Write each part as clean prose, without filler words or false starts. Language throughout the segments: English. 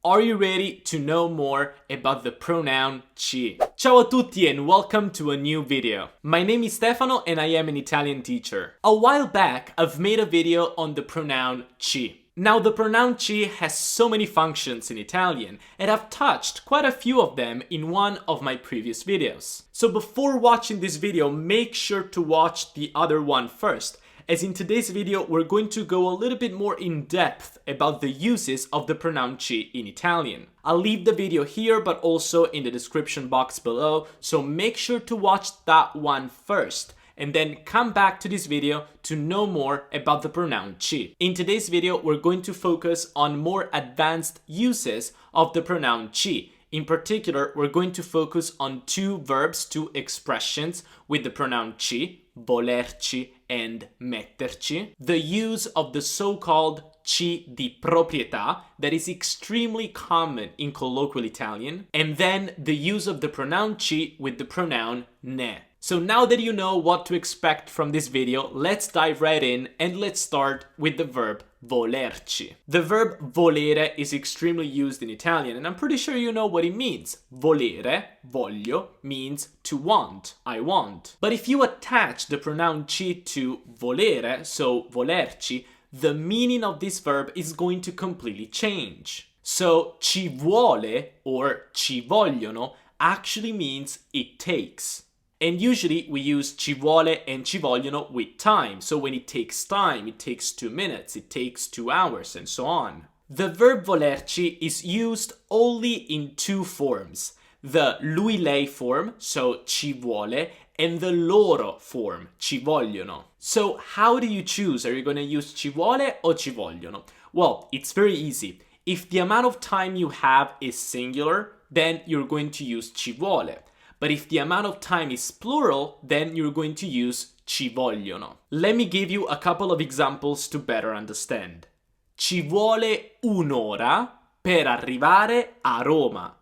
Are you ready to know more about the pronoun ci? Ciao a tutti and welcome to a new video. My name is Stefano and I am an Italian teacher. A while back, I've made a video on the pronoun ci. Now, the pronoun ci has so many functions in Italian, and I've touched quite a few of them in one of my previous videos. So before watching this video, make sure to watch the other one first, as in today's video we're going to go a little bit more in depth about the uses of the pronoun ci in Italian. I'll leave the video here but also in the description box below, so make sure to watch that one first and then come back to this video to know more about the pronoun ci. In today's video we're going to focus on more advanced uses of the pronoun ci. In particular, we're going to focus on two verbs, two expressions with the pronoun ci, volerci and metterci. The use of the so-called ci di proprietà that is extremely common in colloquial Italian, and then the use of the pronoun ci with the pronoun ne. So now that you know what to expect from this video, let's dive right in and let's start with the verb volerci. The verb volere is extremely used in Italian and I'm pretty sure you know what it means. Volere, voglio, means to want, I want. But if you attach the pronoun ci to volere, so volerci, the meaning of this verb is going to completely change. So ci vuole or ci vogliono actually means it takes. And usually we use ci vuole and ci vogliono with time. So when it takes time, it takes 2 minutes, it takes 2 hours, and so on. The verb volerci is used only in two forms. The lui-lei form, so ci vuole, and the loro form, ci vogliono. So how do you choose? Are you going to use ci vuole or ci vogliono? Well, it's very easy. If the amount of time you have is singular, then you're going to use ci vuole. But if the amount of time is plural, then you're going to use ci vogliono. Let me give you a couple of examples to better understand. Ci vuole un'ora per arrivare a Roma.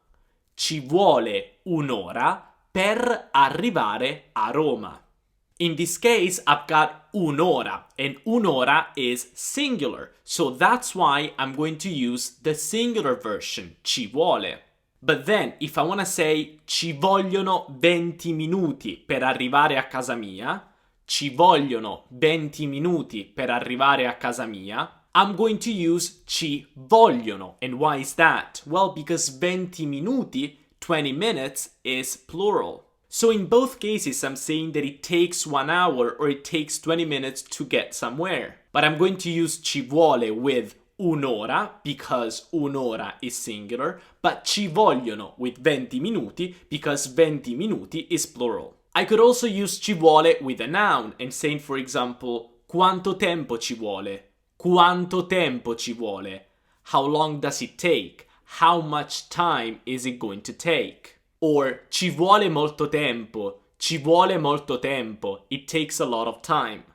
Ci vuole un'ora per arrivare a Roma. In this case, I've got un'ora, and un'ora is singular. So that's why I'm going to use the singular version, ci vuole. But then, if I want to say ci vogliono 20 minuti per arrivare a casa mia, ci vogliono 20 minuti per arrivare a casa mia, I'm going to use ci vogliono. And why is that? Well, because 20 minuti, 20 minutes, is plural. So in both cases, I'm saying that it takes 1 hour or it takes 20 minutes to get somewhere. But I'm going to use ci vuole with un'ora, because un'ora is singular, but ci vogliono with 20 minuti, because 20 minuti is plural. I could also use ci vuole with a noun and saying, for example, quanto tempo ci vuole? Quanto tempo ci vuole? How long does it take? How much time is it going to take? Or ci vuole molto tempo? Ci vuole molto tempo. It takes a lot of time.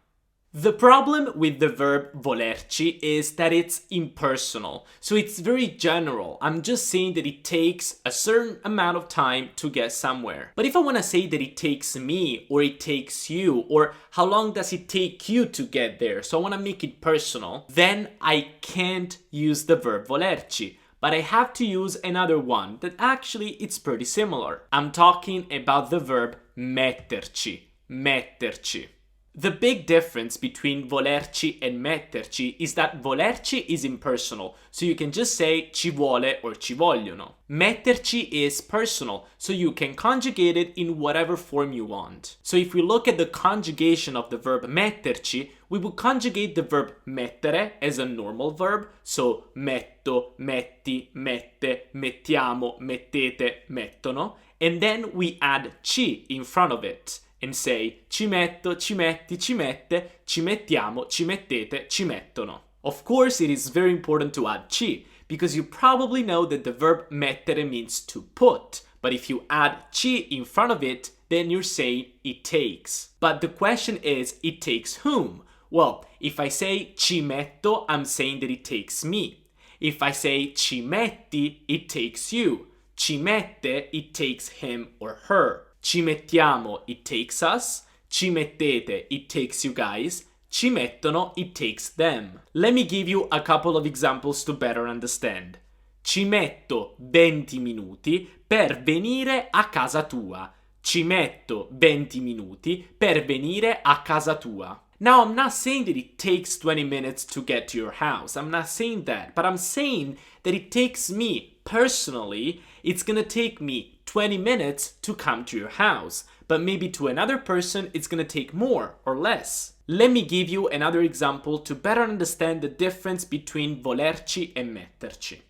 The problem with the verb volerci is that it's impersonal, so it's very general. I'm just saying that it takes a certain amount of time to get somewhere. But if I want to say that it takes me, or it takes you, or how long does it take you to get there, so I want to make it personal, then I can't use the verb volerci. But I have to use another one that actually it's pretty similar. I'm talking about the verb metterci, metterci. The big difference between volerci and metterci is that volerci is impersonal, so you can just say ci vuole or ci vogliono. Metterci is personal, so you can conjugate it in whatever form you want. So if we look at the conjugation of the verb metterci, we would conjugate the verb mettere as a normal verb, so metto, metti, mette, mettiamo, mettete, mettono, and then we add ci in front of it and say ci metto, ci metti, ci mette, ci mettiamo, ci mettete, ci mettono. Of course, it is very important to add ci, because you probably know that the verb mettere means to put, but if you add ci in front of it, then you're saying it takes. But the question is, it takes whom? Well, if I say ci metto, I'm saying that it takes me. If I say ci metti, it takes you. Ci mette, it takes him or her. Ci mettiamo, it takes us. Ci mettete, it takes you guys. Ci mettono, it takes them. Let me give you a couple of examples to better understand. Ci metto 20 minuti per venire a casa tua. Ci metto 20 minuti per venire a casa tua. Now, I'm not saying that it takes 20 minutes to get to your house. I'm not saying that. But I'm saying that it takes me, personally, it's gonna take me 20 minutes to come to your house. But maybe to another person, it's gonna take more or less. Let me give you another example to better understand the difference between Volerci e Metterci.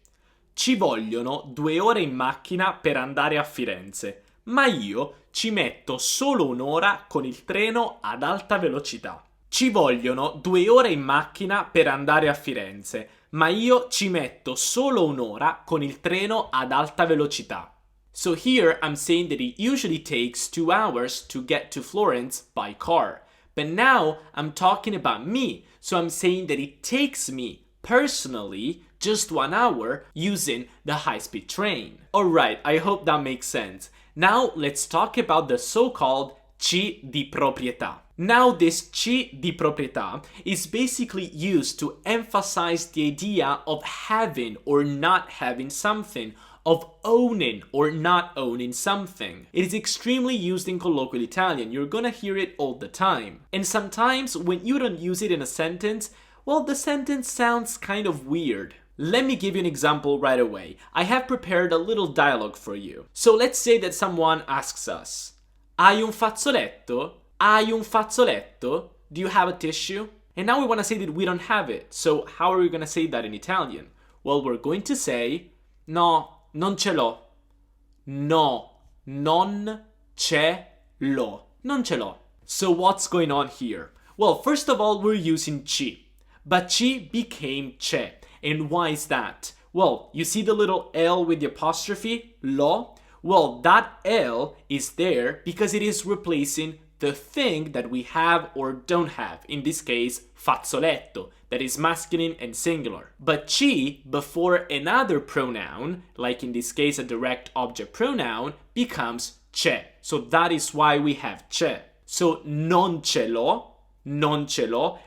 Ci vogliono 2 ore in macchina per andare a Firenze, ma io ci metto solo un'ora con il treno ad alta velocità. Ci vogliono 2 ore in macchina per andare a Firenze, ma io ci metto solo un'ora con il treno ad alta velocità. So here I'm saying that it usually takes 2 hours to get to Florence by car. But now I'm talking about me, so I'm saying that it takes me, personally, just 1 hour using the high-speed train. Alright, I hope that makes sense. Now let's talk about the so-called ci di proprietà. Now this ci di proprietà is basically used to emphasize the idea of having or not having something, of owning or not owning something. It is extremely used in colloquial Italian. You're gonna hear it all the time. And sometimes when you don't use it in a sentence, well, the sentence sounds kind of weird. Let me give you an example right away. I have prepared a little dialogue for you. So let's say that someone asks us, Hai un fazzoletto? Hai un fazzoletto? Do you have a tissue? And now we want to say that we don't have it. So how are we going to say that in Italian? Well, we're going to say No, non ce l'ho. No, non ce l'ho. Non ce l'ho. So what's going on here? Well, first of all, we're using ci. But ci became c'è. And why is that? Well, you see the little L with the apostrophe, lo? Well, that L is there because it is replacing the thing that we have or don't have. In this case, fazzoletto, that is masculine and singular. But ci before another pronoun, like in this case a direct object pronoun, becomes c'è. So that is why we have c'è. So non ce l'ho,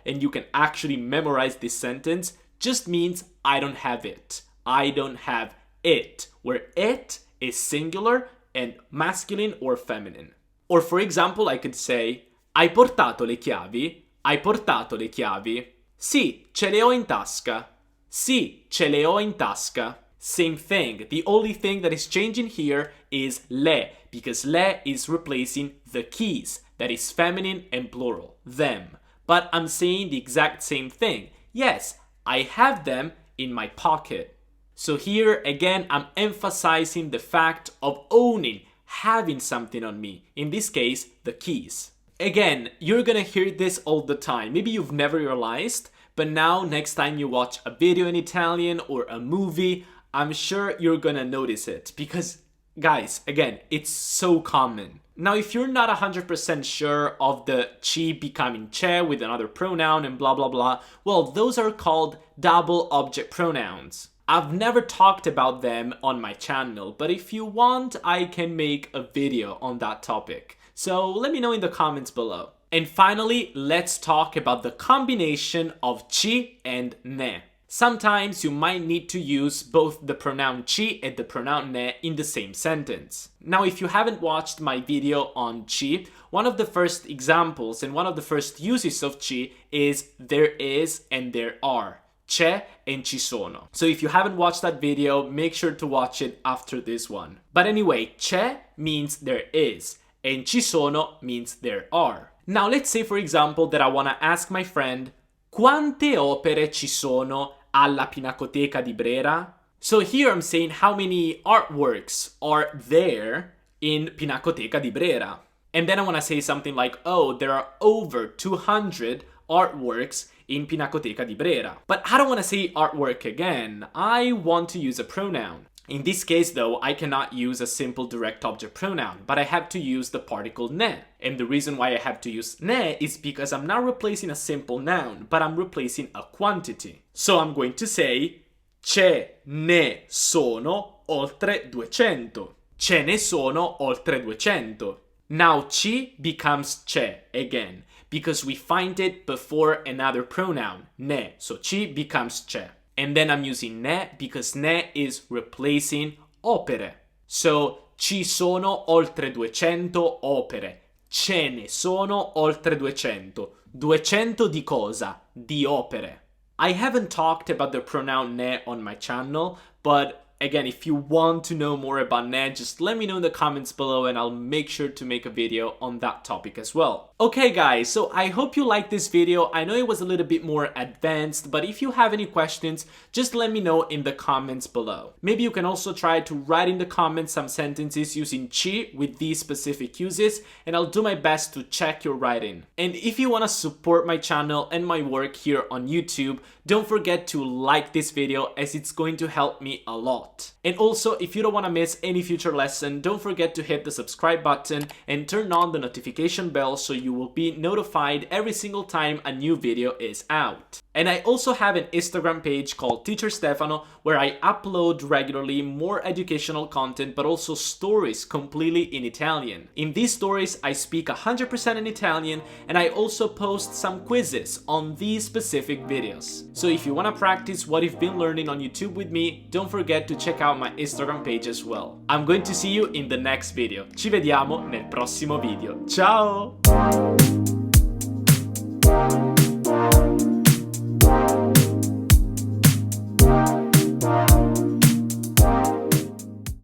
and you can actually memorize this sentence, just means I don't have it. I don't have it, where it is singular and masculine or feminine. Or for example, I could say, Hai portato le chiavi? Hai portato le chiavi? Sì, ce le ho in tasca. Sì, ce le ho in tasca. Same thing. The only thing that is changing here is le, because le is replacing the keys, that is feminine and plural, them. But I'm saying the exact same thing. Yes, I have them in my pocket. So here again, I'm emphasizing the fact of owning, having something on me. In this case, the keys. Again, you're gonna hear this all the time. Maybe you've never realized, but now next time you watch a video in Italian or a movie, I'm sure you're gonna notice it. Because, guys, again, it's so common. Now, if you're not 100% sure of the ci becoming c'è with another pronoun and blah blah blah, well, those are called double object pronouns. I've never talked about them on my channel, but if you want, I can make a video on that topic. So let me know in the comments below. And finally, let's talk about the combination of ci and ne. Sometimes you might need to use both the pronoun ci and the pronoun ne in the same sentence. Now, if you haven't watched my video on ci, one of the first examples and one of the first uses of ci is there is and there are. C'è and ci sono. So if you haven't watched that video, make sure to watch it after this one. But anyway, c'è means there is, and ci sono means there are. Now let's say, for example, that I want to ask my friend, Quante opere ci sono alla Pinacoteca di Brera? So here I'm saying how many artworks are there in Pinacoteca di Brera. And then I want to say something like, oh, there are over 200 artworks in Pinacoteca di Brera. But I don't want to say artwork again. I want to use a pronoun. In this case, though, I cannot use a simple direct object pronoun, but I have to use the particle ne. And the reason why I have to use ne is because I'm not replacing a simple noun, but I'm replacing a quantity. So I'm going to say, ce ne sono oltre 200. Ce ne sono oltre 200. Now ci becomes c'è again, because we find it before another pronoun, ne. So ci becomes c'è. And then I'm using ne because ne is replacing opere. So, ci sono oltre 200 opere. Ce ne sono oltre 200. 200 di cosa? Di opere. I haven't talked about the pronoun ne on my channel, but again, if you want to know more about ne, just let me know in the comments below and I'll make sure to make a video on that topic as well. Okay guys, so I hope you liked this video. I know it was a little bit more advanced, but if you have any questions, just let me know in the comments below. Maybe you can also try to write in the comments some sentences using ci with these specific uses, and I'll do my best to check your writing. And if you want to support my channel and my work here on YouTube, don't forget to like this video as it's going to help me a lot. And also, if you don't want to miss any future lesson, don't forget to hit the subscribe button and turn on the notification bell so you will be notified every single time a new video is out. And I also have an Instagram page called Teacher Stefano where I upload regularly more educational content but also stories completely in Italian. In these stories I speak 100% in Italian and I also post some quizzes on these specific videos. So if you want to practice what you've been learning on YouTube with me, don't forget to check out my Instagram page as well. I'm going to see you in the next video. Ci vediamo nel prossimo video. Ciao!